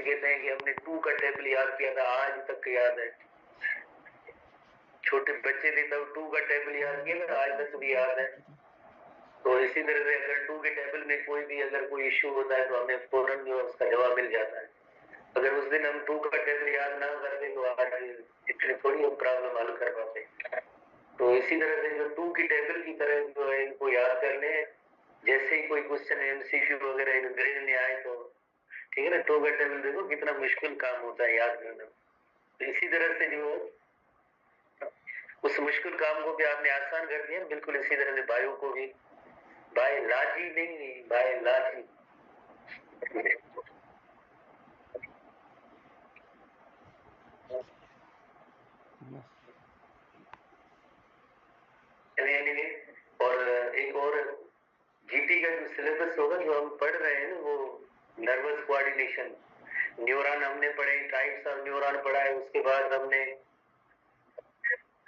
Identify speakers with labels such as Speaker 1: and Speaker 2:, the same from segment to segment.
Speaker 1: कहते हैं कि हमने 2 का टेबल याद किया था, आज तक याद है। छोटे बच्चे थे तब 2 का टेबल याद किया था, आज तक भी याद है। तो इसी तरह से अगर 2 के टेबल में कोई भी अगर कोई इश्यू होता है तो हमें फौरन जो उसका जवाब मिल जाता है। अगर उस दिन हम 2 का टेबल याद ना करते तो आज इतनी थोड़ी हम प्रॉब्लम हल कर पाते। तो इसी तरह से जो 2 की टेबल की तरह जो है इनको याद करने हैं। जैसे ही कोई क्वेश्चन एमसीक्यू वगैरह ग्रेड में आए तो ठीक है ना, 2 का टेबल देखो कितना मुश्किल काम होता है याद करना। तो इसी तरह से जो उस मुश्किल काम को भी आपने आसान कर दिया, बिल्कुल इसी तरह से बायो को भी बायोलॉजी नहीं बायोलॉजी। चलिए और एक और जीटी का जो सिलेबस होगा जो हम पढ़ रहे हैं ना, वो नर्वस कोऑर्डिनेशन, न्यूरॉन हमने पढ़े, टाइप्स ऑफ न्यूरॉन पढ़ा है, उसके बाद हमने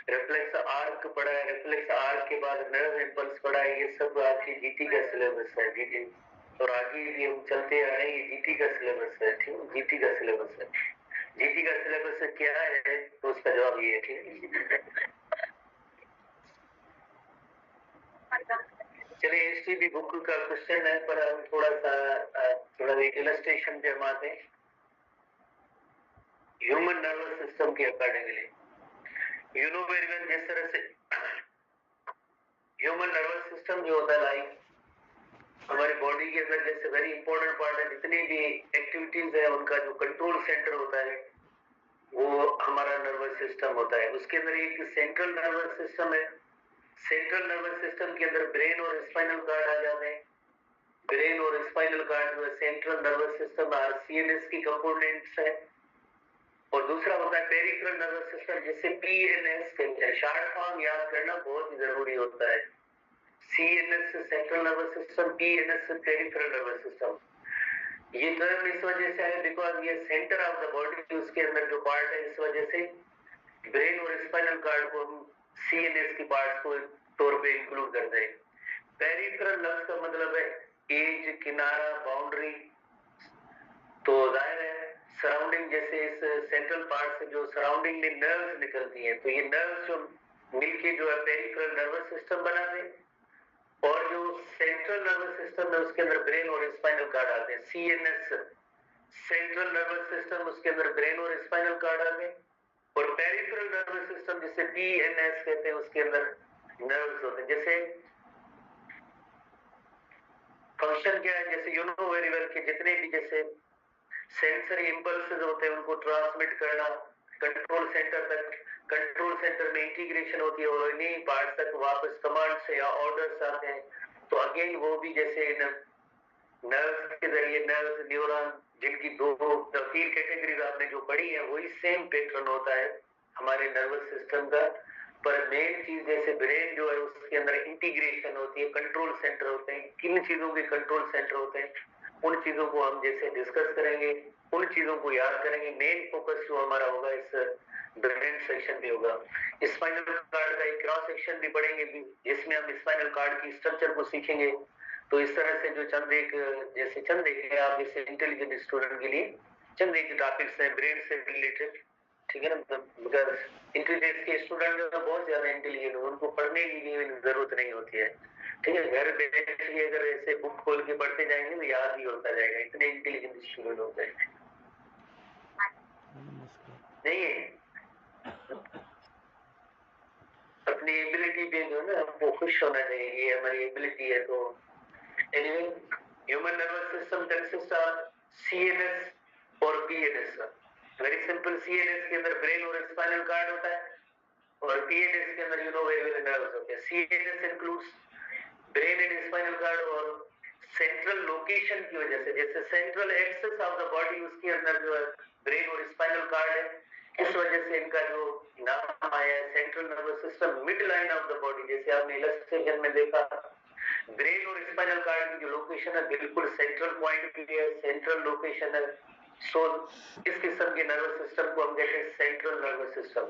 Speaker 1: रिफ्लेक्स आर्क पढ़ा है, रिफ्लेक्स आर्क के बाद नर्व इंपल्स पढ़ा है। ये सब आपकी जीटी का सिलेबस है। जीटी और आगे भी हम चलते आ रहे हैं, ये जीटी का सिलेबस है। ठीक है, जीटी का सिलेबस है। जीटी का सिलेबस क्या है तो उसका जवाब ये है। ठीक चलिए, एसटीबी बुक का क्वेश्चन है, पर हम थोड़ा एक इलस्ट्रेशन पे हम आते हैं ह्यूमन नर्वस सिस्टम के accordingly. You know very well, जिस तरह से ह्यूमन नर्वस सिस्टम जो होता है लाइक हमारी बॉडी के अंदर जैसे वेरी इंपॉर्टेंट पार्ट है, जितनी भी एक्टिविटीज है उनका जो कंट्रोल सेंटर होता है वो हमारा नर्वस सिस्टम होता है। उसके अंदर एक सेंट्रल नर्वस सिस्टम है। सेंट्रल नर्वस सिस्टम के अंदर ब्रेन और स्पाइनल कार्ड आ जाते हैं। ब्रेन और स्पाइनल कार्ड जो है सेंट्रल नर्वस सिस्टम सीएनएस की कंपोनेंट्स है। और दूसरा होता है पेरिफेरल नर्वस सिस्टम, जिसे पीएनएस कहते हैं। शॉर्ट फॉर्म याद करना बहुत ही जरूरी होता है। CNS central nervous system, PNS peripheral nervous system. ये टर्म इस वजह से है बिकॉज ये सेंटर ऑफ द बॉडी उसके अंदर जो पार्ट है, इस वजह से ब्रेन और स्पाइनल कार्ड को हम सीएनएस की पार्ट्स को तौर पे इंक्लूड करते हैं। पेरिफेरल लफ्ज का मतलब है एज, किनारा, बाउंड्री। तो जाहिर है सराउंडिंग, जैसे इस सेंट्रल पार्ट से जो सराउंडिंग में नर्व्स निकलती हैं, तो ये नर्व्स जो मिलके जो है पेरिफेरल नर्वस सिस्टम बनाते हैं। और जो सेंट्रल नर्वस सिस्टम है उसके अंदर ब्रेन और स्पाइनल कार्ड आते हैं। सीएनएस सेंट्रल नर्वस सिस्टम, उसके अंदर ब्रेन और स्पाइनल कार्ड आते हैं। और पेरिफेरल नर्वस सिस्टम जिसे पीएनएस कहते हैं, उसके अंदर नर्व्स होते हैं। जैसे फंक्शन क्या है, जैसे यू नो वेरी वेल कि जितने भी जैसे सेंसरी इंपल्सेस होते हैं उनको ट्रांसमिट करना कंट्रोल सेंटर तक, कंट्रोल सेंटर में इंटीग्रेशन होती है और इन्हीं पार्ट तक वापस कमांड से या ऑर्डर्स आते हैं। तो अगेन वो भी जैसे नर्व्स के जरिए नर्व्स, न्यूरॉन, जिनकी 3 कैटेगरीज आपने जो पढ़ी है, वही सेम पैटर्न होता है हमारे नर्वस सिस्टम का। पर मेन चीज जैसे ब्रेन जो है उसके अंदर इंटीग्रेशन होती है, कंट्रोल सेंटर होते हैं। किन चीजों के कंट्रोल सेंटर होते हैं उन चीजों को हम जैसे डिस्कस करेंगे, उन चीजों को याद करेंगे। मेन फोकस जो हमारा होगा इस ब्रेन सेक्शन पे होगा। स्पाइनल कार्ड का एक क्रॉस सेक्शन भी पढ़ेंगे जिसमें हम स्पाइनल कार्ड की स्ट्रक्चर को सीखेंगे। तो इस तरह से जो चंद एक आप जैसे इंटेलिजेंट स्टूडेंट के लिए चंद एक टॉपिक्स हैं ब्रेन से रिलेटेड। ठीक है ना, मगर इंटेलिजेंस के स्टूडेंट जो है बहुत ज्यादा इंटेलिजेंट है, उनको पढ़ने की भी जरूरत नहीं होती है। ठीक है, घर बैठ के अगर ऐसे बुक खोल के पढ़ते जाएंगे तो याद ही होता जाएगा, इतने इंटेलिजेंट स्टूडेंट होते हैं। नहीं है अपनी एबिलिटी पे जो है ना हमको खुश होना चाहिए, ये हमारी एबिलिटी है। तो anyway, human nervous system consist of CNS और पीएनएस। वेरी सिंपल, सीएनएस के अंदर ब्रेन और स्पाइनल कार्ड होता है और पीएनएस के अंदर you know very very nerves होते हैं। CNS includes brain and spinal cord और सेंट्रल लोकेशन की वजह से, जैसे central access of the body उसके अंदर जो है ब्रेन और स्पाइनल कार्ड है, इस वजह से इनका जो नाम आया है central nervous system, mid line of the body. जैसे आपने इलस्ट्रेशन में देखा ब्रेन और स्पाइनल कार्ड की जो लोकेशन है बिल्कुल सेंट्रल पॉइंट पे है, सेंट्रल लोकेशन है। सो इस किस्म के नर्वस सिस्टम को हम कहते हैं सेंट्रल नर्वस सिस्टम।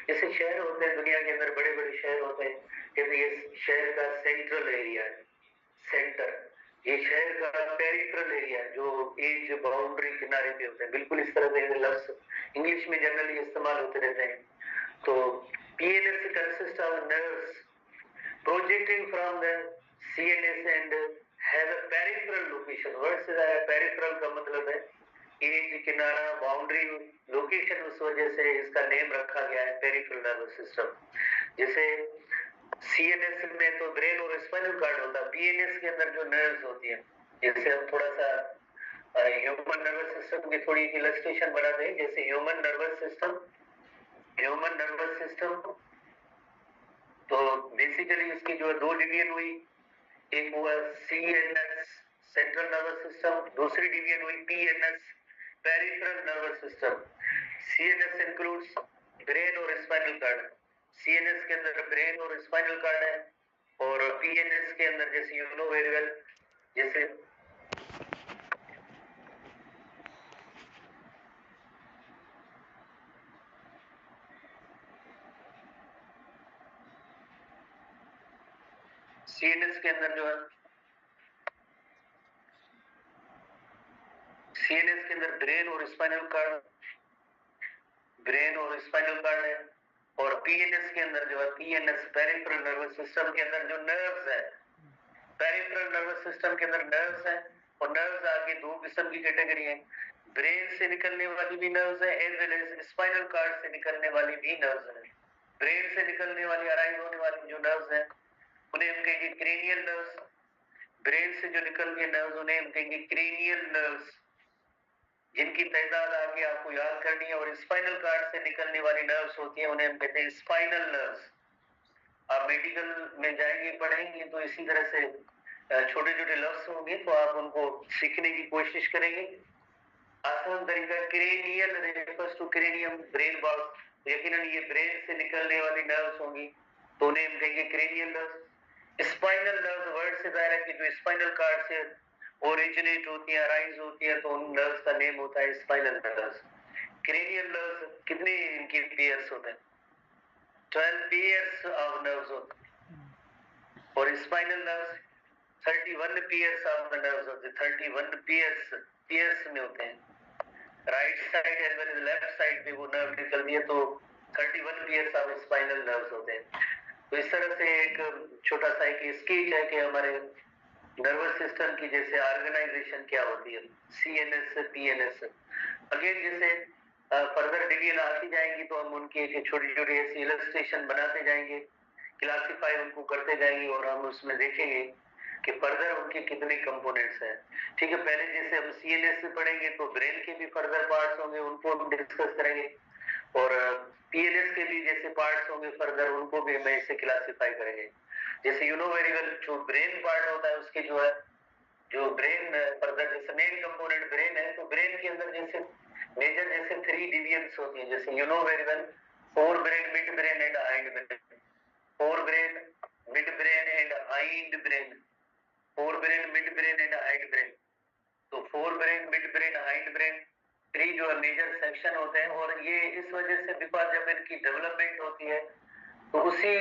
Speaker 1: जैसे शहर होते हैं दुनिया के अंदर, बड़े बड़े शहर होते हैं, कहते हैं ये शहर का सेंट्रल एरिया है, सेंटर। ये शहर का पेरिफेरल एरिया जो एज बाउंड्री किनारे पे होते हैं, बिल्कुल इस तरह के लफ्ज इंग्लिश में जनरली इस्तेमाल होते रहते हैं। तो PNS consist of nerves projecting from the CNS and have a peripheral location. Word से पेरिफेरल का मतलब है एज, किनारा, बाउंड्री लोकेशन, उस वजह से इसका नेम रखा गया है पेरिफेरल नर्वस सिस्टम। जैसे CNS में तो ब्रेन और स्पाइनल कार्ड होता है, PNS के अंदर जो नर्व्स होती है, जैसे हम थोड़ा सा ह्यूमन नर्वस सिस्टम की थोड़ी इलस्ट्रेशन बनाते हैं। जैसे ह्यूमन नर्वस सिस्टम तो बेसिकली इसकी जो दो डिवीजन हुई, एक हुआ CNS सेंट्रल नर्वस सिस्टम, दूसरी डिवीजन हुई PNS peripheral nervous system. CNS includes brain और स्पाइनल कार्ड। CNS के अंदर ब्रेन और स्पाइनल कार्ड है, और PNS के अंदर जैसे यू नो वेरी वेल, जैसे CNS के अंदर जो है, CNS के अंदर ब्रेन और स्पाइनल कार्ड है, और PNS के अंदर जो है PNS पेरिफेरल नर्वस सिस्टम के अंदर जो नर्व्स है, पेरिफेरल नर्वस सिस्टम के अंदर नर्व्स है, और नर्व्स आगे दो किस्म की कैटेगरी है, ब्रेन से निकलने वाली भी नर्व्स है as well as spinal cord से निकलने वाली भी नर्व्स है। ब्रेन से निकलने वाली अराइज होने वाली जो नर्व्स है उन्हें हम कहेंगे क्रेनियल नर्व्स। ब्रेन से जो निकलती है नर्व्स उन्हें हम कहेंगे क्रेनियल नर्व्स, जिनकी तादाद आगे आपको याद करनी है। और स्पाइनल कार्ड से निकलने वाली नर्व्स होती है उन्हें हम कहते हैं स्पाइनल नर्व्स। आप मेडिकल में जाएंगे, पढ़ेंगे तो इसी तरह से छोटे छोटे लफ्ज होंगे तो आप उनको सीखने की कोशिश करेंगे। आसान तरीका cranial refers to cranium brain box, यकीनन ये ब्रेन से निकलने वाली नर्व्स होंगी तो उन्हें हम कहेंगे cranial nerves. Spinal nerves word से दायरा की जो स्पाइनल कार्ड से ओरिजिनेट होती है, अराइज होती है, तो उन नर्व्स का नेम होता है स्पाइनल नर्व्स। क्रेनियल नर्व्स कितने इनके पेयर्स होते हैं? 12 पेयर्स ऑफ नर्व्स होते हैं, और spinal nerves 31 pairs of the nerves होते हैं। 31 पेयर्स में होते हैं। Right side as well as left side पे वो नर्व निकलती है तो 31 पेयर्स ऑफ स्पाइनल नर्व्स होते हैं। तो इस तरह से एक छोटा सा एक स्केच है कि हमारे नर्वस सिस्टम की जैसे ऑर्गेनाइजेशन क्या होती है, CNS PNS। अगेन जैसे फर्दर डिवीजन आती जाएंगी तो हम उनकी एक छोटी छोटी ऐसी इलस्ट्रेशन बनाते जाएंगे, क्लासिफाई उनको करते जाएंगे, और हम उसमें देखेंगे कि फर्दर उनके कितने कंपोनेंट्स हैं। ठीक है, पहले जैसे हम CNS से पढ़ेंगे तो ब्रेन के भी फर्दर पार्ट्स होंगे, उनको हम डिस्कस करेंगे, और PNS के भी जैसे पार्ट्स होंगे फर्दर उनको भी हम ऐसे क्लासिफाई करेंगे। जैसे यू नो वेरी वेल जो ब्रेन पार्ट होता है उसके जो है जो ब्रेन फर्दर जैसे मेन कंपोनेंट ब्रेन है, तो ब्रेन के अंदर जैसे मेजर जैसे 3 डिवीजन्स होती है, जैसे you know very well forebrain, midbrain and hindbrain. Forebrain, midbrain and hindbrain. Forebrain, midbrain and hindbrain. तो forebrain, midbrain, hindbrain 3 जो है major section होते हैं, और ये इस वजह से बिकॉज जब इनकी डेवलपमेंट होती है तो उसी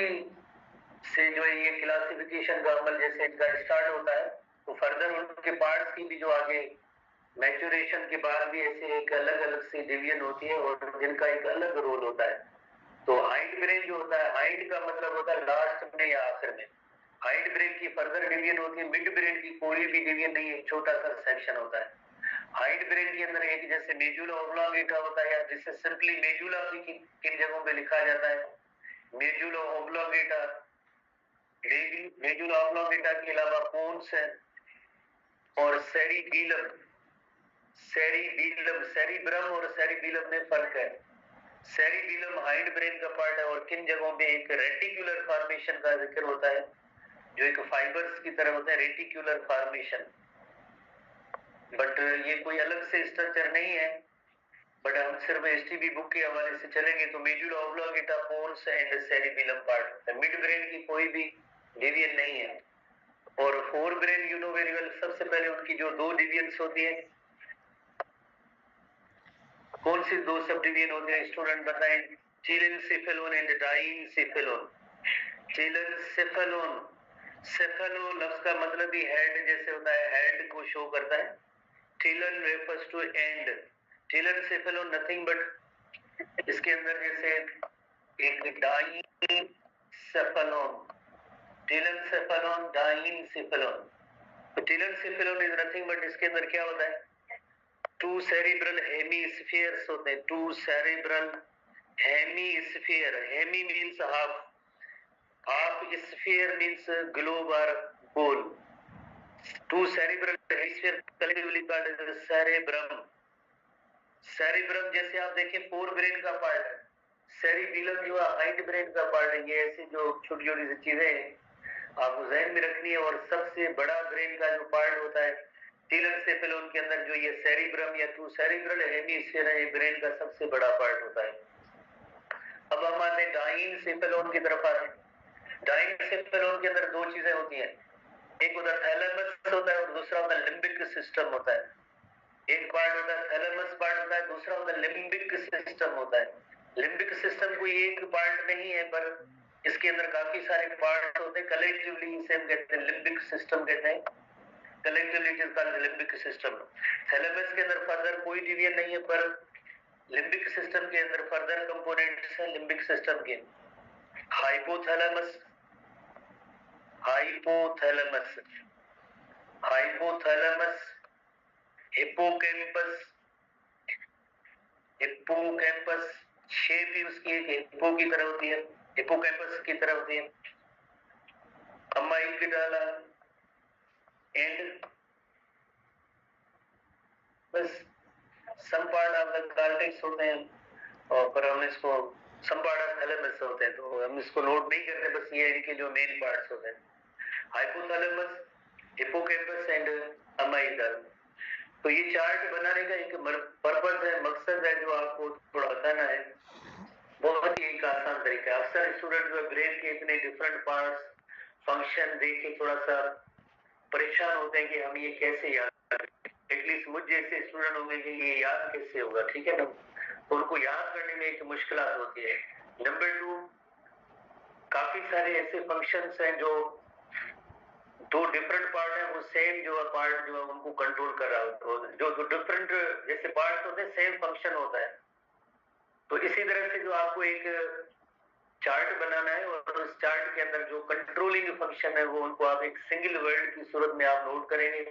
Speaker 1: से जो है ये क्लासिफिकेशन का अमल जैसे इनका स्टार्ट होता है, तो फर्दर उनके पार्ट्स की भी जो आगे मैच्योरेशन के बाद भी ऐसे एक अलग अलग सी डिवीजन होती है और जिनका एक अलग रोल होता है। तो हाइंड ब्रेन जो होता है, हाइंड का मतलब होता है लास्ट में या आखिर में। हाइंड ब्रेन की फर्दर डिवीजन होती है, मिड ब्रेन की कोई भी डिवीजन नहीं है, छोटा सा सेक्शन होता है। हाइंड ब्रेन के अंदर एक जैसे मेजुला ओब्लॉंगेटा होता है, या जिसे सिंपली मेजुला भी किन जगहों पे लिखा जाता है, मेजुला ओब्लॉंगेटा। मेजुला ओब्लॉंगेटा के अलावा पोन्स है, और सेरिबीलम। सेरिब्रम और सेरिबीलम में फर्क है। सेरिबीलम हाइंड ब्रेन का पार्ट है, और किन जगहों पे एक रेटिकुलर फॉर्मेशन का जिक्र होता है जो एक फाइबर्स की तरह होता है, रेटिकुलर फॉर्मेशन। बट ये कोई अलग से स्ट्रक्चर नहीं है, बट हम सिर्फ एसटीबी बुक के हवाले से चलेंगे तो मेजुला ओब्लॉंगेटा, पोन्स एंड सेरिबीलम पार्ट है। मिड ब्रेन की कोई भी डिवीजन नहीं है। और fore brain you know very well, सबसे पहले उनकी जो दो डिवीजन्स होती है, कौन सी दो सब डिवीजन होते हैं स्टूडेंट बताएं? चिलेनसेफेलोन एंड डाइनसेफेलोन। चिलेनसेफेलोन, सेफेलो लफ्ज का मतलब भी हेड जैसे होता है, हेड को शो करता है। टीलन refers to end. Telencephalon nothing but इसके अंदर जैसे एक डाइन सेफेलोन, टीलन सेफेलोन, डाइन सेफेलोन। तो टीलन सेफेलोन इज नथिंग बट इसके अंदर क्या होता है, टू सेरिब्रल हेमीस्फीयर्स होते हैं। Two cerebral hemisphere, hemi means half, half sphere means globe और गोल। Two cerebral hemisphere collectively called as cerebrum. Cerebrum जैसे आप देखें फोर ब्रेन का पार्ट है, सेरिबेलम जो हाइंड ब्रेन का पार्ट है। ये ऐसी जो छोटी छोटी सी चीजें हैं आपको जहन में रखनी है। और सबसे बड़ा ब्रेन का जो पार्ट होता है टीलन सेफेलोन के अंदर, जो ये सेरिब्रम या टू सेरिब्रल हेमीस्फीयर है, ये ब्रेन का सबसे बड़ा पार्ट होता है। अब हम आते हैं डाइन सेफेलोन की तरफ आ रहे हैं। डाइन सेफेलोन के अंदर दो चीजें होती हैं, एक होता है थैलेमस होता है और दूसरा होता है लिम्बिक सिस्टम होता है। एक पार्ट होता है थैलेमस पार्ट होता है, दूसरा होता है लिम्बिक सिस्टम होता है। लिम्बिक सिस्टम कोई एक पार्ट नहीं है, पर इसके अंदर काफी सारे पार्ट होते हैं। कलेक्टिवली इसे हम कहते हैं लिम्बिक सिस्टम कहते हैं। Collectively it is called limbic system. Thalamus के अंदर फर्दर कोई डिवीजन नहीं है, पर लिम्बिक सिस्टम के अंदर फर्दर कंपोनेंट्स हैं लिम्बिक सिस्टम के। Hypothalamus, hypothalamus, hypothalamus, hippocampus. Hippocampus shape ही उसकी एक हिप्पो की तरह होती है, हिप्पोकैम्पस की तरह होती है। अमाइगडाला एंड बस some part of the cortex होते हैं, और पर हम इसको सम पार्ट ऑफ थैलेमस होते हैं, तो हम इसको नोट नहीं करते, बस ये इनके जो मेन पार्ट्स होते हैं, हाइपोथैलेमस, हिप्पोकैम्पस एंड अमाइगडाला। तो ये चार्ट बनाने का एक पर्पस है, मकसद है, जो आपको थोड़ा बताना है। बहुत ही एक आसान तरीका है। अक्सर स्टूडेंट जो ब्रेन के इतने डिफरेंट पार्ट्स फंक्शन देख के थोड़ा सा परेशान होते हैं कि हम ये कैसे याद करें। एटलीस्ट मुझ जैसे स्टूडेंट होंगे कि ये याद कैसे होगा, ठीक है ना। तो उनको याद करने में एक मुश्किल होती है। नंबर 2, काफी सारे ऐसे फंक्शंस हैं जो दो डिफरेंट पार्ट है, वो सेम जो है पार्ट जो है उनको कंट्रोल कर रहा होता है। जो डिफरेंट जैसे पार्ट होते हैं सेम फंक्शन होता है। तो इसी तरह से जो आपको एक चार्ट बनाना है और उस चार्ट के अंदर जो कंट्रोलिंग फंक्शन है वो उनको आप एक सिंगल वर्ड की सूरत में आप नोट करेंगे।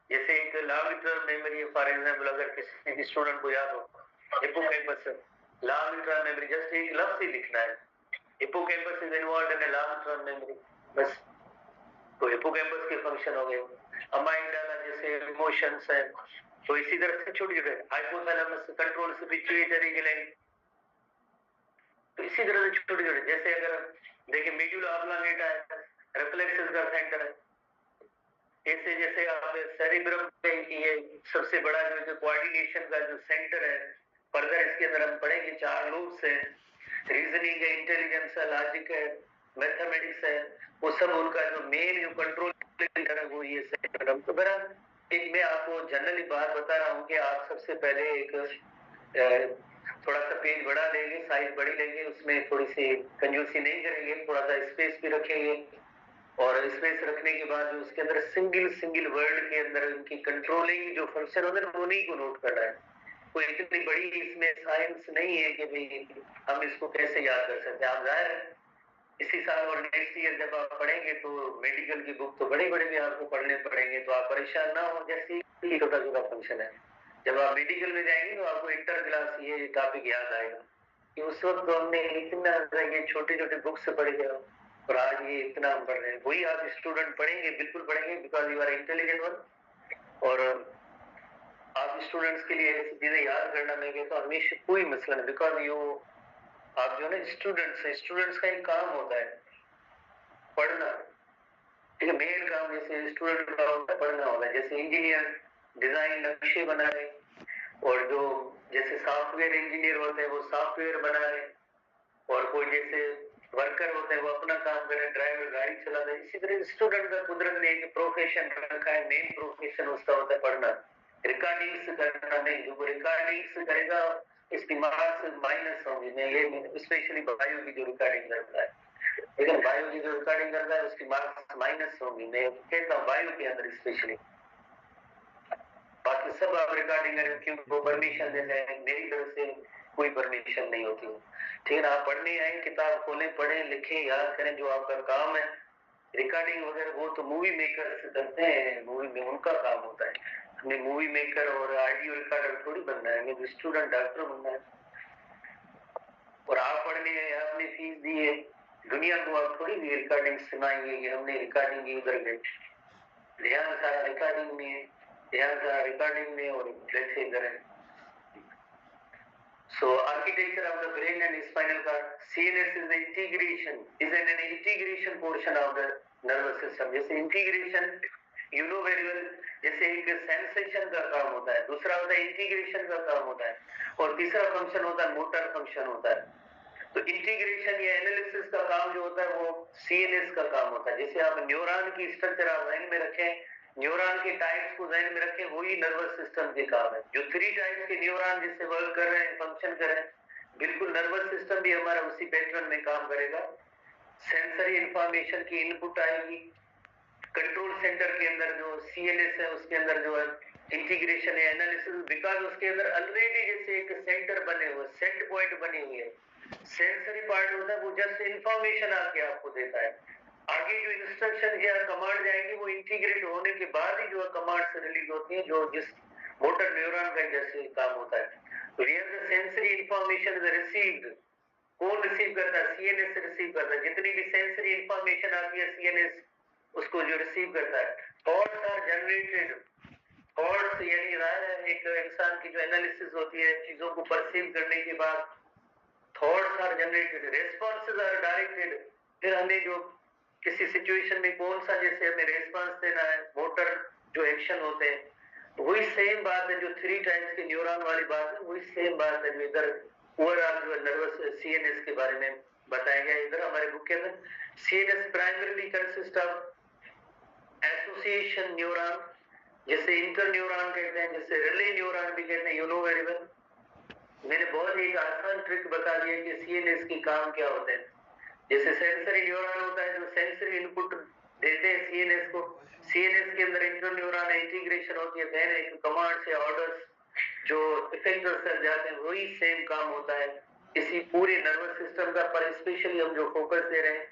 Speaker 1: जैसे एक long term memory, for example अगर किसी स्टूडेंट को याद हो hippocampus, long term memory just एक लफ्ज ही लिखना है, hippocampus is involved in long term memory, बस। तो हिप्पोकैम्पस के फंक्शन हो गए। अमाइगडाला जैसे इमोशंस है, तो इसी तरह से छोटे छोटे हाइपोथैलेमस कंट्रोल पिट्यूटरी ग्लैंड। तो इसी तरह से छोटे छोटे, जैसे अगर देखिए मीडुला ऑब्लांगेटा है, रिफ्लेक्सेस का सेंटर है। ऐसे जैसे आप सेरिब्रम की ये सबसे बड़ा जो कोऑर्डिनेशन का जो सेंटर है, फर्दर इसके अंदर हम पढ़ेंगे 4 लूप्स हैं, रीजनिंग है, इंटेलिजेंस है, लॉजिक है, मैथमेटिक्स है, वो सब उनका जो मेन जो कंट्रोल है वो ये सेंटर। तो मेरा एक मैं आपको जनरली बात बता रहा हूँ कि आप सबसे पहले एक थोड़ा सा पेज बड़ा लेंगे, साइज बड़ी लेंगे, उसमें थोड़ी सी कंजूसी नहीं करेंगे, थोड़ा सा स्पेस भी रखेंगे, और स्पेस रखने के बाद उसके अंदर सिंगल वर्ड के अंदर उनकी कंट्रोलिंग जो फंक्शन होता है उन्हीं को नोट करना है। कोई इतनी बड़ी इसमें साइंस नहीं है कि भाई हम इसको कैसे याद कर सकते हैं। आप जाहिर है इसी साल और नेक्स्ट ईयर जब आप पढ़ेंगे तो मेडिकल की बुक तो बड़े बड़े भी आपको पढ़ने पड़ेंगे, तो आप परेशान ना हो। जैसे ही छोटा छोटा फंक्शन है, जब आप मेडिकल में जाएंगे तो आपको इंटर क्लास ये टॉपिक याद आएगा कि उस वक्त तो हमने इतना ये छोटे छोटे बुक से पढ़ गया और आज ये इतना हम पढ़ रहे हैं। वही आप स्टूडेंट पढ़ेंगे, बिल्कुल पढ़ेंगे, because you are intelligent one. और आप स्टूडेंट्स के लिए ऐसी चीजें याद करना में कहता हूँ हमेशा कोई मसला नहीं, बिकॉज यू आप जो है ना स्टूडेंट्स है, स्टूडेंट्स का एक काम होता है पढ़ना, ठीक है। मेन काम जैसे स्टूडेंट का होता है पढ़ना होता है। जैसे इंजीनियर डिजाइन नक्शे बनाए, और जो जैसे सॉफ्टवेयर इंजीनियर होते हैं वो सॉफ्टवेयर बनाए, और कोई जैसे वर्कर होते हैं वो अपना काम करे, ड्राइवर गाड़ी चलाते हैं। इसी तरह स्टूडेंट का कुदरत ने एक प्रोफेशन रखा है, मेन प्रोफेशन उसका होता है पढ़ना, रिकॉर्डिंग्स करना नहीं। जो रिकॉर्डिंग्स करेगा इसकी मार्क्स माइनस होंगे। मैं ये स्पेशली बायो की जो रिकॉर्डिंग करता है, लेकिन वायु की जो रिकॉर्डिंग करता है उसकी मार्क्स माइनस होंगी, मैं कहता हूँ वायु के अंदर स्पेशली। बाकी सब आप रिकॉर्डिंग करें क्योंकि वो परमिशन देते हैं, मेरी तरफ से कोई परमिशन नहीं होती है। ठीक है ना, आप पढ़ने आए, किताब खोलें, पढ़ें, लिखें, याद करें, जो आपका काम है। रिकॉर्डिंग वगैरह वो तो मूवी मेकर करते हैं, मूवी में उनका काम होता है। हमें मूवी मेकर और ऑडियो रिकॉर्डर थोड़ी बनना है, हमें स्टूडेंट डॉक्टर बनना है। और आप पढ़ने आए, आपने फीस दी है, दुनिया को आप थोड़ी भी रिकॉर्डिंग सुनाएंगे कि हमने रिकॉर्डिंग की उधर गए। ध्यान सारा रिकॉर्डिंग में है, ध्यान सारा रिकॉर्डिंग में और कैसे करें। So architecture of the brain and spinal cord, CNS is the integration, is an integration portion of the nervous system. जैसे integration, you know very well, जैसे एक sensation का काम होता है, दूसरा होता है integration का काम होता है, और तीसरा फंक्शन होता है मोटर फंक्शन होता है। तो इंटीग्रेशन या एनालिसिस का काम जो होता है वो CNS का काम होता है। जैसे आप न्यूरॉन की स्ट्रक्चर आप ध्यान में रखें, न्यूरॉन के टाइप्स को ध्यान में रखें, वही नर्वस सिस्टम के काम है। जो 3 टाइप्स के न्यूरॉन जिससे वर्क कर रहे हैं, फंक्शन कर रहे हैं, बिल्कुल नर्वस सिस्टम भी हमारा उसी पैटर्न में काम करेगा। सेंसरी इंफॉर्मेशन की इनपुट आएगी, कंट्रोल सेंटर के अंदर जो CNS है उसके अंदर जो है इंटीग्रेशन है, एनालिसिस, बिकॉज उसके अंदर ऑलरेडी जैसे एक सेंटर बने हुए, सेट पॉइंट बनी हुई है। सेंसरी पार्ट होता है वो जस्ट इंफॉर्मेशन आके आपको देता है, आगे जो इंस्ट्रक्शन या कमांड जाएंगी वो इंटीग्रेट होने के बाद ही जो कमांड रिलीज होती है, जो जिस मोटर न्यूरॉन का जैसे काम होता है। Where the sensory information is received, कौन रिसीव करता है? CNS रिसीव करता है। जितनी भी सेंसरी इंफॉर्मेशन आती है CNS उसको जो रिसीव करता है। थॉट्स आर जनरेटेड, थॉट्स यानी एक इंसान की जो एनालिसिस होती है चीजों को परसीव करने के बाद, thoughts are generated, responses are directed. फिर हमें जो किसी सिचुएशन में कौन सा जैसे हमें रेस्पॉन्स देना है, मोटर जो एक्शन होते हैं, वही सेम बात है जो 3 टाइप्स के न्यूरॉन वाली बात है, वही सेम बात है जो इधर ओवरऑल जो नर्वस CNS के बारे में बताया गया इधर हमारे बुक के अंदर। CNS primarily consist of association neuron, जैसे इंटर न्यूरॉन कहते हैं, जैसे रिले न्यूरॉन भी कहते हैं, यू नो वेरी वेल। मैंने बहुत ही आसान ट्रिक बता दिया कि CNS के काम क्या होते हैं। जैसे सेंसरी न्यूरॉन होता है जो सेंसरी इनपुट देते हैं CNS को, CNS के अंदर इंटर न्यूरॉन इंटीग्रेशन होती है, देन एक कमांड से ऑर्डर्स जो इफेक्टर तक जाते हैं, वही सेम काम होता है इसी पूरे नर्वस सिस्टम का। पर स्पेशली हम जो फोकस दे रहे हैं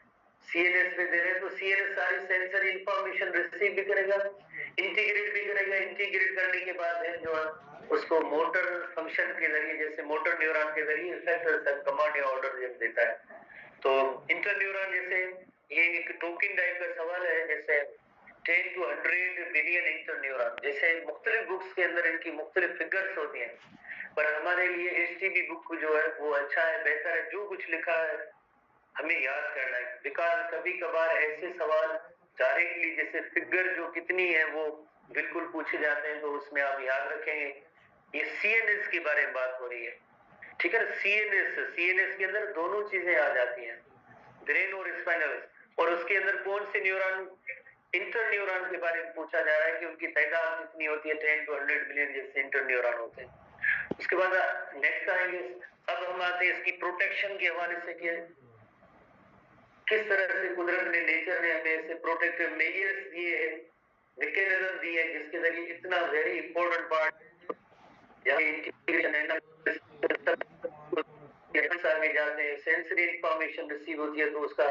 Speaker 1: CNS पे दे रहे हैं, तो CNS सारी सेंसरी इंफॉर्मेशन रिसीव भी करेगा, इंटीग्रेट भी करेगा, इंटीग्रेट करने के बाद जो है उसको मोटर फंक्शन के जरिए, जैसे मोटर न्यूरॉन के जरिए इफेक्टर तक कमांड या ऑर्डर देता है। तो इंटर न्यूरॉन जैसे ये एक टोकन टाइप का सवाल है, जैसे 10 to 100 बिलियन इंटर न्यूरॉन, जैसे मुख्तलिफ बुक्स के अंदर इनकी मुख्तलिफ फिगर्स होती हैं, पर हमारे लिए HTB बुक जो है वो अच्छा है, बेहतर है। जो कुछ लिखा है हमें याद करना है, बिकॉज कभी कभार ऐसे सवाल डायरेक्टली जैसे फिगर जो कितनी है वो बिल्कुल पूछे जाते हैं, तो उसमें आप याद रखेंगे ये CNS के बारे में बात हो रही है, ठीक है। CNS के अंदर दोनों चीजें आ जाती हैं, ब्रेन और स्पाइनल, और उसके अंदर कौन से न्यूरॉन, इंटर न्यूरॉन के बारे में पूछा जा रहा है कि उनकी तादाद कितनी होती है, 10 to 100 बिलियन जैसे इंटर न्यूरॉन होते हैं। उसके बाद नेक्स्ट आएंगे, अब हम आते हैं इसकी प्रोटेक्शन के हवाले से कि किस तरह से कुदरत ने, नेचर ने हमें ऐसे प्रोटेक्टिव मेजर्स दिए हैं, मैकेनिज्म दिए हैं जिसके जरिए इतना वेरी इंपॉर्टेंट पार्ट जहाँ इंटीग्रेशन आगे जाते हैं, सेंसरी इंफॉर्मेशन रिसीव होती है, तो उसका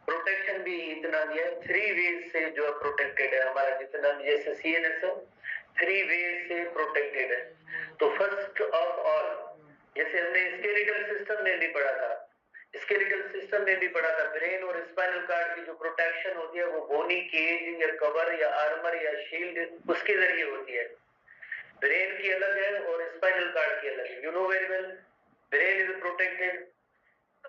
Speaker 1: प्रोटेक्शन भी इतना दिया है। 3 वेज से जो प्रोटेक्टेड है हमारा जितना जैसे CNS है, 3 वेज से प्रोटेक्टेड है। तो फर्स्ट ऑफ ऑल, जैसे हमने स्केलेटल सिस्टम में भी पढ़ा था, स्केलेटल सिस्टम में भी पढ़ा था, ब्रेन और स्पाइनल कार्ड की जो प्रोटेक्शन होती है वो बोनी केज या कवर या आर्मर या शील्ड उसके जरिए होती है। ब्रेन की अलग है और स्पाइनल कार्ड की अलग है, you know very well. Brain is protected,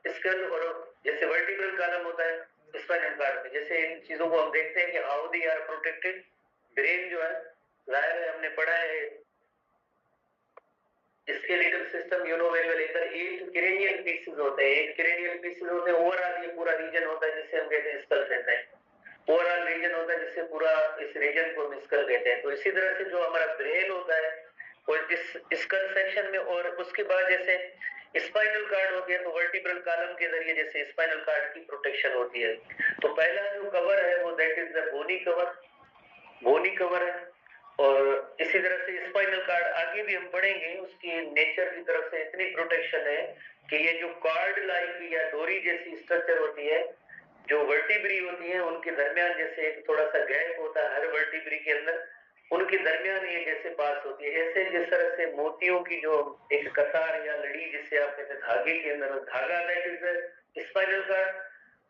Speaker 1: skull और जैसे वर्टिब्रल कॉलम होता है स्पाइनल कार्ड में, जैसे इन चीजों को हम देखते हैं कि how they are protected. Brain जो है जाहिर है हमने पढ़ा है skeletal system, you know very well, इधर 8 क्रेनियल पीसेस होते हैं, 8 क्रेनियल पीसेस होते हैं, ओवरऑल ये पूरा रीजन होता है जिसे हम कहते हैं स्कल कहते हैं, ओवरऑल रीजन होता है जिससे पूरा इस रीजन को हम स्कल कहते हैं। तो इसी तरह से जो हमारा ब्रेन होता है और इस स्कल सेक्शन में, और उसके बाद जैसे स्पाइनल कार्ड हो गया तो वर्टिब्रल कॉलम के जरिए जैसे स्पाइनल कार्ड की प्रोटेक्शन होती है। तो पहला जो कवर है वो that is the bony cover है। और इसी तरह से स्पाइनल कार्ड आगे भी हम पढ़ेंगे, उसकी नेचर की तरफ से इतनी प्रोटेक्शन है कि ये जो कार्ड लाइक या डोरी जैसी स्ट्रक्चर होती है, जो वर्टिब्री होती है उनके दरमियान जैसे एक थोड़ा सा गैप होता है हर वर्टिब्री के अंदर, उनके दरमियान ये जैसे पास होती है। ऐसे जिस तरह से मोतियों की जो एक कतार या लड़ी जिसे आप कहते हैं धागे के अंदर, धागा दैट इज स्पाइनल कार्ड,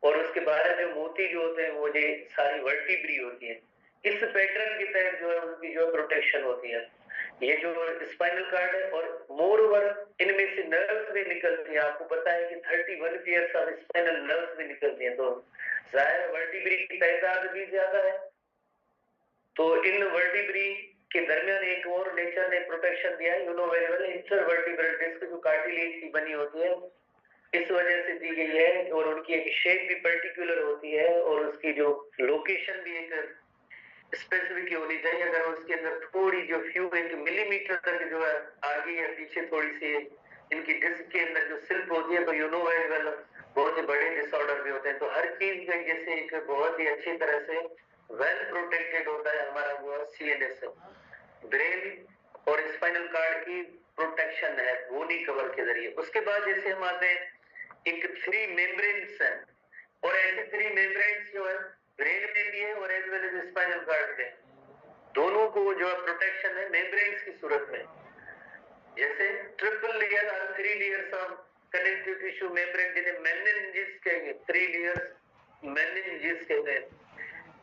Speaker 1: और उसके बाहर जो मोती जो होते हैं वो ये सारी वर्टिब्री होती है। इस पैटर्न के तहत जो है उनकी जो प्रोटेक्शन होती है ये जो स्पाइनल कार्ड है। और मोर ओवर इनमें से नर्व्स भी निकलती है। आपको पता है कि 31 पेयर्स ऑफ स्पाइनल नर्व्स भी निकलती हैं, तो जाहिर वर्टिब्री की तादाद भी ज्यादा है। तो इन वर्टिब्री के दरमियान एक और नेचर ने प्रोटेक्शन दिया है, you know very well, intervertebral disc जो कार्टिलेज की बनी होती है इस वजह से दी गई है। और उनकी एक शेप भी पर्टिकुलर होती है और उसकी जो लोकेशन भी एक स्पेसिफिक होनी चाहिए। अगर उसके अंदर थोड़ी जो फ्यू एक मिलीमीटर तक जो है आगे या पीछे थोड़ी सी इनकी डिस्क के अंदर जो सिल्क होती है तो यू नो वेरी वेल बहुत ही बड़े डिसऑर्डर भी होते हैं। तो हर चीज का जैसे एक बहुत ही अच्छी तरह से वेल प्रोटेक्टेड होता है हमारा वो सीएनएस ब्रेन और स्पाइनल कार्ड की प्रोटेक्शन है बोनी कवर के जरिए। उसके बाद जैसे हम आते हैं एक 3 मेम्ब्रेन्स है, और ऐसे 3 मेम्ब्रेन्स जो है ब्रेन में भी है और as well as spinal cord में, दोनों को जो है प्रोटेक्शन है मेम्ब्रेन्स की सूरत में। जैसे ट्रिपल लेयर और 3 layers of connective tissue membrane जिन्हें मेनिंजिस कहेंगे, 3 लेयर्स मेनिंजिस कहते हैं।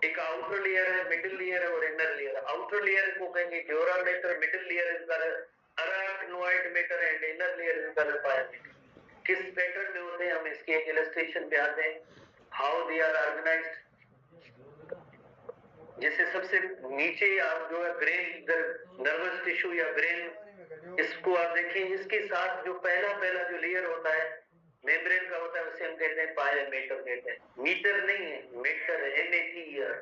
Speaker 1: एक आउटर लेयर है, मिडिल लेयर है और इनर लेयर है। आउटर लेयर को कहेंगे dura mater, middle layer is called arachnoid mater and inner layer is called pia mater. किस पैटर्न में होते हैं हम इसके एक इलस्ट्रेशन पे आते हैं, हाउ दे आर ऑर्गेनाइज्ड। जैसे सबसे नीचे आप जो है ब्रेन नर्वस टिश्यू या ब्रेन, इसको आप देखिए, इसके साथ जो पहला जो लेयर होता है मेम्ब्रेन का होता है उसे हम कहते हैं पाया मेटर कहते हैं। मीटर नहीं है, मेटर है, MATER।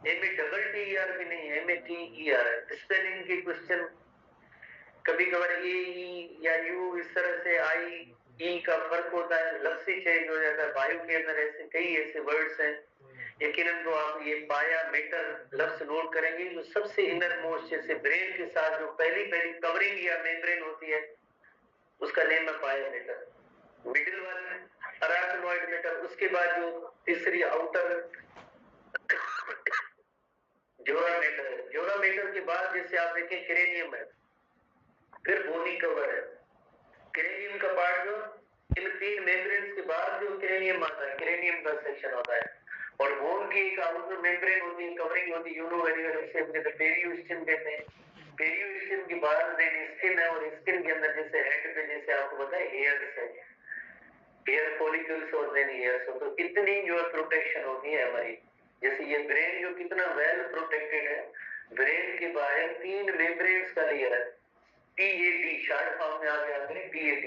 Speaker 1: MATTER भी नहीं है, MATER है। स्पेलिंग के क्वेश्चन कभी कभार ए या यू इस तरह से आई ई का फर्क होता है, लफ्ज ही चेंज हो जाता है। बायो के अंदर ऐसे कई ऐसे वर्ड्स हैं। यकीनन तो आप ये पाया मेटर लफ्ज नोट करेंगे, जो सबसे इनर मोस्ट जैसे ब्रेन के साथ जो पहली कवरिंग या मेम्ब्रेन होती है उसका नेम है pia mater. Middle one arachnoid mater. उसके बाद जो तीसरी आउटर ड्यूरा मेटर है। ड्यूरा मेटर के बाद जैसे आप देखें क्रेनियम है, फिर बोनी कवर है। क्रेनियम का पार्ट जो इन 3 मेम्ब्रेन्स के बाद जो क्रेनियम आता है, क्रेनियम का सेक्शन होता है। और बोन की एक आउटर मेम्ब्रेन होती है, कवरिंग होती है, यू नो वेरी वेल, उसे हम पेरियोस्टिन कहते हैं। पेरियोस्टिन के बाद देन स्किन है, और स्किन के अंदर जैसे हेड पे जैसे आपको पता है हेयर्स है, हेयर फॉलिकल्स और देन हेयर्स। तो इतनी जो है प्रोटेक्शन होती है हमारी। जैसे ये ब्रेन जो कितना वेल प्रोटेक्टेड है, ब्रेन के बाहर 3 मेम्ब्रेन्स का लेयर है। PAD शॉर्ट फॉर्म में आप याद करें, PAD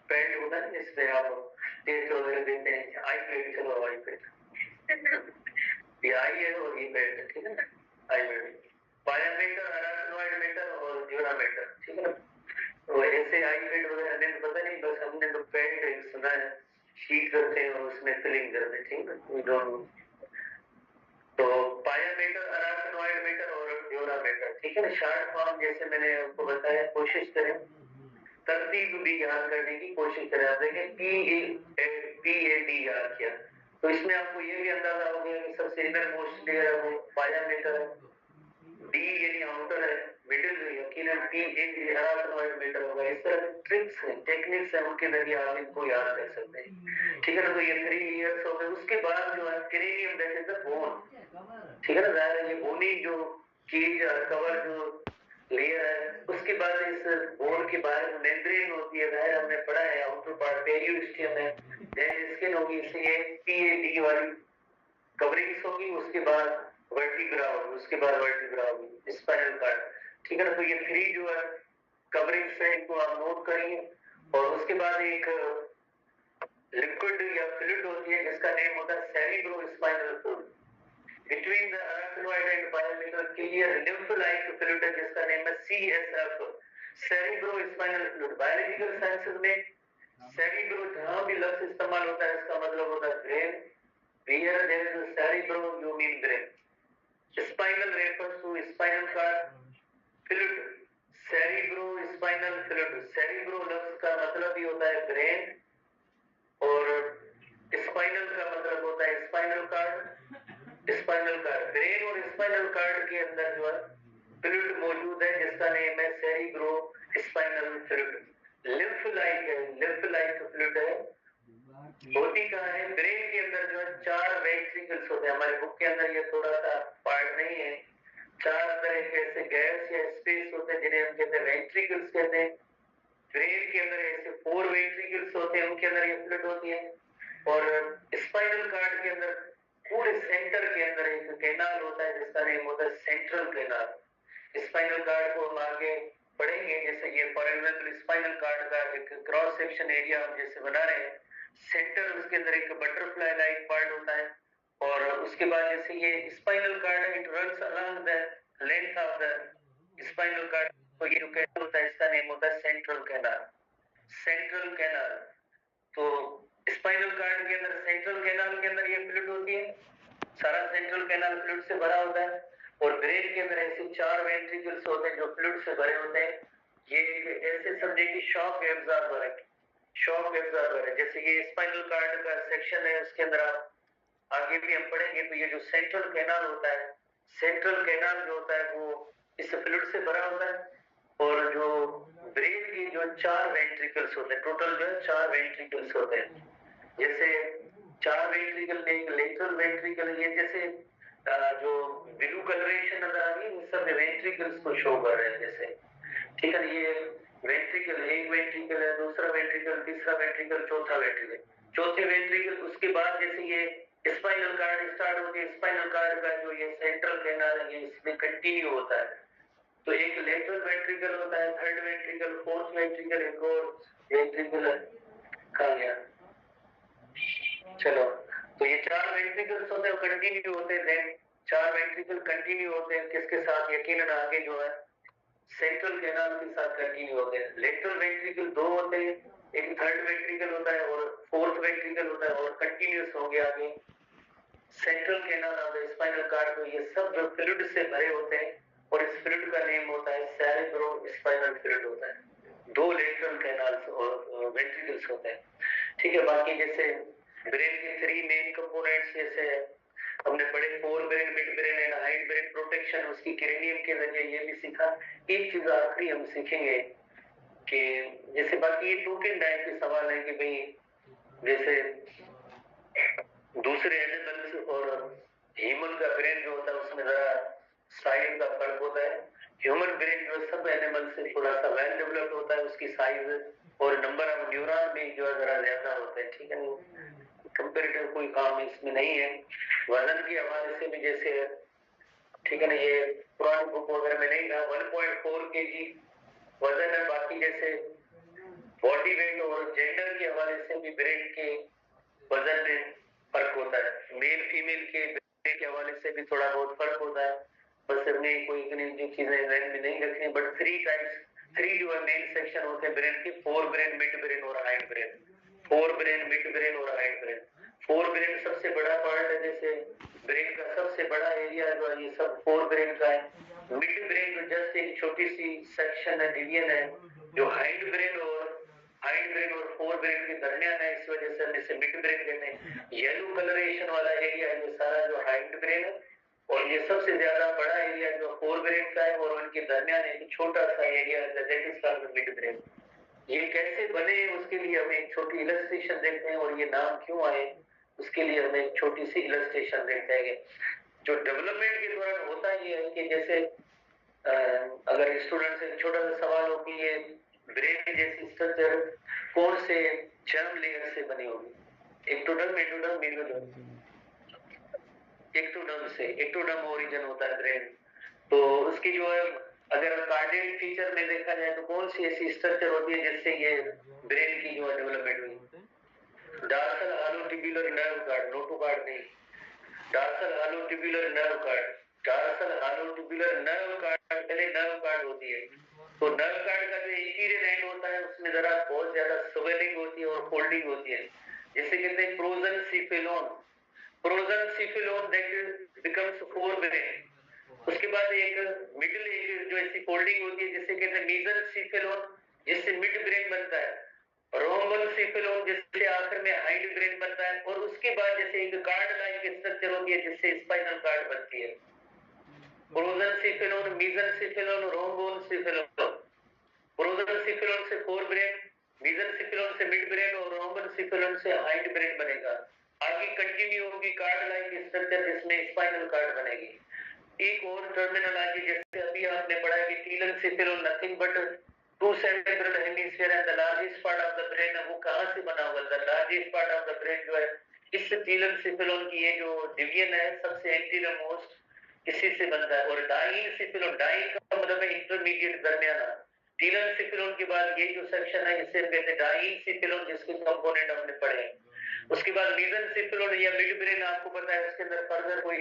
Speaker 1: पैड होता है जिसपे आप टेस्ट वगैरह देते हैं। आई पैड, चलो आई पैड, ये आई है और ये पैड है, ठीक है ना। आई पैड, पायामेटर, अराक्नोइड मेटर और ड्यूरा मेटर, ठीक है ना। तो ऐसे आई पैड वगैरह हमें तो पता नहीं, बस हमने तो पैड सुना है, शीट करते हैं और उसमें फिलिंग करते हैं, ठीक है। तो पायामेटर, अराक्नोइड मेटर और ड्यूरा मेटर, ठीक है ना। शॉर्ट फॉर्म जैसे मैंने आपको बताया, कोशिश करें तरतीब भी याद करने की कोशिश करें। आप देखें PAD याद किया तो इसमें आपको ये भी अंदाजा हो गया कि सबसे इनर मोस्ट लेयर है वो पायामेटर है, D यानी आउटर है, मिडिल यकीनन PAD अराक्नोइड मेटर होगा। इस तरह ट्रिक्स हैं, टेक्निक्स हैं, उनके जरिए आप इनको याद कर सकते हैं, ठीक है ना। तो ये 3 लेयर्स हो गए। उसके बाद जो है cranium that is the bone, ठीक है ना। जाहिर है ये बोनी जो चीज कवर जो लेयर है, उसके बाद इस बोन के बाहर मेम्ब्रेन होती है, जाहिर हमने पढ़ा है आउटर पार्ट पेरियोस्टियम है, देन स्किन होगी, इसलिए PAD वाली कवरिंग्स होगी। उसके बाद वर्टिब्रा होगी, उसके बाद वर्टिब्रा होगी, स्पाइनल कार्ड, ठीक है ना। तो ये 3 जो है कवरिंग्स है, इनको आप नोट करिए। और उसके बाद एक लिक्विड या फ्लूइड होती है जिसका नेम होता है cerebro spinal fluid. Between the wide and biomedical clear lymph like fluid है जिसका नेम है CSF, cerebro spinal fluid. Biological sciences में सेरिब्रो जहां भी लफ्ज इस्तेमाल होता है इसका मतलब होता है brain. Where there is a cerebro, you mean brain. Spinal refers to spinal cord fluid. Cerebrospinal fluid. Cerebro लफ्ज का मतलब ही होता है ब्रेन और स्पाइनल का मतलब होता है spinal cord. Spinal cord brain और स्पाइनल कार्ड के अंदर जो है फ्लूइड मौजूद है जिसका नेम है cerebro spinal fluid. Lymph like fluid है। होती कहाँ है? ब्रेन के अंदर जो है 4 वेंट्रिकल्स होते हैं। हमारे बुक के अंदर ये थोड़ा सा पार्ट नहीं है। 4 तरह के ऐसे गैस या स्पेस होते हैं जिन्हें हम कहते हैं वेंट्रिकल्स कहते हैं। ब्रेन के अंदर ऐसे 4 वेंट्रिकल्स होते हैं, उनके अंदर ये फ्लूइड होती है। और स्पाइनल कार्ड के अंदर पूरे सेंटर के अंदर एक कैनाल होता है जिसका नेम होता है सेंट्रल कैनाल। स्पाइनल कार्ड को हम आगे पढ़ेंगे, जैसे ये फॉर एग्जाम्पल स्पाइनल कार्ड का एक क्रॉस सेक्शन एरिया हम जैसे बना रहे हैं। सेंटर उसके अंदर एक बटरफ्लाई लाइक पार्ट होता है और उसके बाद जैसे ये स्पाइनल कार्ड है, it runs along the length of the spinal cord. तो ये जो कैनाल होता है इसका नेम होता है सेंट्रल कैनाल। सेंट्रल कैनाल तो स्पाइनल कार्ड के अंदर सेंट्रल कैनाल के अंदर ये फ्लूइड होती है। सारा सेंट्रल कैनाल फ्लूइड से भरा होता है और ब्रेन के अंदर ऐसे 4 वेंट्रिकल्स होते हैं जो फ्लूइड से भरे होते हैं। ये ऐसे समझे कि शॉक एब्जॉर्बर है। शॉक एब्जॉर्बर है। जैसे ये स्पाइनल कार्ड का सेक्शन है, उसके अंदर आप आगे भी हम पढ़ेंगे तो ये जो सेंट्रल कैनाल होता है, सेंट्रल कैनाल जो होता है वो इस फ्लूइड से भरा होता है। और जो ब्रेन की जो 4 वेंट्रिकल्स होते हैं, टोटल जो है 4 वेंट्रिकल्स होते हैं। जैसे 4 वेंट्रिकल में एक लेटरल वेंट्रिकल, ये जैसे जो ब्लू कलरेशन नजर आ रही है सब वेंट्रिकल्स को शो कर रहे हैं जैसे, ठीक है। ये वेंट्रिकल, एक वेंट्रिकल है, दूसरा वेंट्रिकल, तीसरा वेंट्रिकल, चौथा वेंट्रिकल, चौथे वेंट्रिकल। उसके बाद जैसे ये स्पाइनल कार्ड स्टार्ट होती है, स्पाइनल कार्ड का जो ये सेंट्रल कैनाल है ये इसमें कंटिन्यू होता है। तो एक लेटरल वेंट्रिकल होता है, थर्ड वेंट्रिकल, फोर्थ वेंट्रिकल, एक और वेंट्रिकल कहाँ गया, चलो। तो ये 4 वेंट्रिकल्स होते हैं कंटिन्यू होते हैं। देन 4 वेंट्रिकल कंटिन्यू होते हैं किसके साथ? यकीनन आगे जो है सेंट्रल कैनाल के साथ कंटिन्यू होते हैं। लेटरल वेंट्रिकल 2 होते हैं, एक थर्ड वेंट्रिकल होता है और फोर्थ वेंट्रिकल होता है और कंटिन्यूस होंगे आगे central canal of the spinal cord. तो ये सब जो फ्लूइड से भरे होते हैं और इस फ्लूइड का नेम होता है सेरेब्रो स्पाइनल फ्लूइड होता है। 2 लेटरल कैनाल्स और वेंट्रिकल्स होते हैं, ठीक है। बाकी जैसे ब्रेन के 3 मेन कंपोनेंट्स जैसे हमने पढ़े, fore brain, midbrain and hind brain protection, उसकी क्रेनियम के जरिए ये भी सीखा। एक चीज आखिरी हम सीखेंगे कि जैसे बाकी ये टोकन टाइप के सवाल है कि भाई जैसे दूसरे एनिमल्स और ह्यूमन का ब्रेन जो होता है उसमें जरा साइज का फर्क होता है। ह्यूमन ब्रेन जो सब एनिमल से थोड़ा सा वेल डेवलप्ड होता है, उसकी साइज और नंबर ऑफ न्यूरॉन भी जो है जरा ज्यादा होता है, ठीक है। कंपेरेटिव कोई काम इसमें नहीं है। वजन के हवाले से भी जैसे, ठीक है ना, ये पुरानी बुक वगैरह में नहीं था, 1.4 kg वजन है। बाकी जैसे बॉडी वेट और जेंडर के हवाले से भी ब्रेन के वजन में फर्क होता है। मेल फीमेल के ब्रेन के हवाले से भी थोड़ा बहुत फर्क होता है। बस हमने कोई इतनी जो चीजें ब्रेन में नहीं रखनी, बट 3 जो है मेन सेक्शन होते हैं ब्रेन के, 4 ब्रेन, मिड ब्रेन और hind brain. 4 brain, mid brain और हाइंड ब्रेन। 4 ब्रेन सबसे बड़ा पार्ट है, जैसे ब्रेन का सबसे बड़ा एरिया जो है ये सब 4 ब्रेन का है। मिड ब्रेन जो जस्ट एक छोटी सी सेक्शन है, डिवीजन है, जो हाइंड ब्रेन और 4 ब्रेन के दरमियान है, इस वजह से हम इसे मिड ब्रेन कहते हैं। येलो कलरेशन वाला एरिया है ये सारा जो हाइंड ब्रेन है, और ये सबसे ज्यादा बड़ा एरिया जो 4 ब्रेन का है, और उनके दरमियान एक छोटा सा एरिया है that is called mid brain. ये कैसे बने उसके लिए हम एक छोटी इलस्ट्रेशन देखते हैं, और ये नाम क्यों आए उसके लिए हम एक छोटी सी इलस्ट्रेशन देखते हैं। जो डेवलपमेंट के दौरान होता ये है कि जैसे अगर स्टूडेंट से छोटा सा सवाल हो कि ये ब्रेन जैसी स्ट्रक्चर कौन से जर्म लेयर से बनी होगी? Ectoderm, mesoderm, mesoderm. एक्टोडर्म से, एक्टोडर्म ओरिजिन होता है ब्रेन। तो उसकी जो है अगर कार्डियक फीचर में देखा जाए तो कौन सी ऐसी स्ट्रक्चर होती है जिससे ये ब्रेन की जो डेवलपमेंट हुई? डार्सल हालो ट्यूबुलर नर्व गार्ड, नोटोकार्ड नहीं, डार्सल हालो ट्यूबुलर नर्व गार्ड। टार्सल हालो ट्यूबुलर नर्व कार्ड, पहले नर्व कार्ड होती है। तो नर्व कार्ड का जो इंटीरियर एंड होता है उसमें जरा बहुत ज्यादा स्वेलिंग होती है और फोल्डिंग होती है, जिसे कहते हैं प्रोजेंसिफिलोन। प्रोजेंसिफिलोन दैट बिकम्स फोरब्रेन। उसके बाद एक मिडिल एक जो ऐसी फोल्डिंग होती है जिसे कहते हैं मेसेंसिफिलोन, जिससे मिड ब्रेन बनता है। रोम्बोसेफेलोन जिससे आखिर में हाइंड ब्रेन बनता है, और उसके बाद जैसे एक कार्ड लाइक स्ट्रक्चर होती है जिससे स्पाइनल कार्ड बनती है। प्रोजेंसिफिलोन, मेसेंसिफिलोन, रोम्बोसेफेलोन। प्रोजेंसिफिलोन से फोर ब्रेन, मेसेंसिफिलोन से मिड ब्रेन और रोम्बोसेफेलोन से हाइंड ब्रेन बनेगा। आगे कंटिन्यू होगी कार्ड लाइक स्ट्रक्चर जिसमें स्पाइनल कार्ड बनेगी। एक और टर्मिनोलॉजी जैसे अभी आपने पढ़ा है कि telencephalon nothing but two cerebral hemisphere and the largest part of the brain, वो कहां से बना हुआ है? The largest part of the brain जो है इस टीलेंसिफिलोन की ये जो डिवीजन है सबसे एंटीरियर मोस्ट इसी से बनता है। और डाइंसिफिलोन, डाइन का मतलब है इंटरमीडिएट, दरमियाना। टीलेंसिफिलोन के बाद ये जो सेक्शन है इसे कहते हैं डाइंसिफिलोन, जिसके कंपोनेंट हमने पढ़े हैं। उसके बाद मेसेंसिफिलोन या मिड ब्रेन, आपको पता है उसके अंदर फर्दर कोई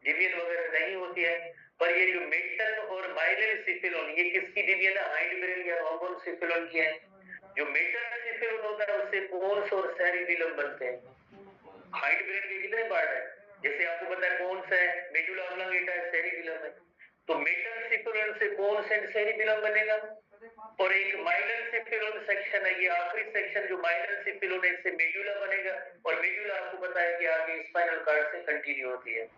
Speaker 1: डिवीजन वगैरह नहीं होती है। पर ये जो मिडटन और माइलेंसिफिलोन ये किसकी डिवीजन है? हाइंड ब्रेन या रोम्बोसेफिलोन की है। जो मेटासेफिलोन होता है उससे पोन्स और सेरिबेलम बनते हैं। हाइंड ब्रेन के कितने पार्ट है? जैसे आपको पता है पोन्स है, मेडुला ऑब्लंगेटा है, सेरिबेलम है। तो मेटासेफिलोन से पोन्स एंड सेरिबेलम बनेगा। और एक माइलेंसिफिलोन सेक्शन है, ये आखिरी सेक्शन जो माइलेंसिफिलोन है, इससे मेडुला बनेगा। और मेडुला आपको पता है कि आगे स्पाइनल कार्ड से कंटिन्यू होती है।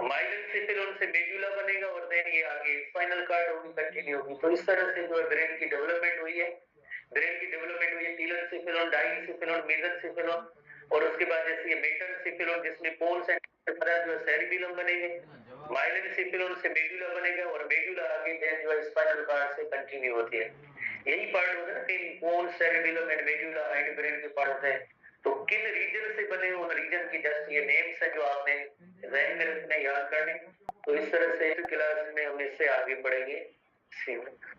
Speaker 1: माइलेंसिफिलोन से मेडुला बनेगा और देन ये आगे स्पाइनल कार्ड होगी, कंटिन्यू होगी। तो इस तरह से जो है ब्रेन की डेवलपमेंट हुई है। ब्रेन की डेवलपमेंट हुई है टीलेंसिफिलोन, डाइंसिफिलोन, मेसेंसिफिलोन, और उसके बाद जैसे ये मेटासेफिलोन जिसमें पोन्स एंड जो है सेरिबेलम बनेंगे। माइलेंसिफिलोन से मेडुला बनेगा और मेडुला आगे देन जो है स्पाइनल कार्ड से कंटिन्यू होती है। यही पार्ट होता है ना कि pons, cerebellum and medulla hind brain के पार्ट होते हैं। तो किन रीजन से बने उन रीजन की जस्ट ये नेम्स है जो आपने जहन में रखना, याद करने। तो इस तरह से क्लास में हम इससे आगे बढ़ेंगे।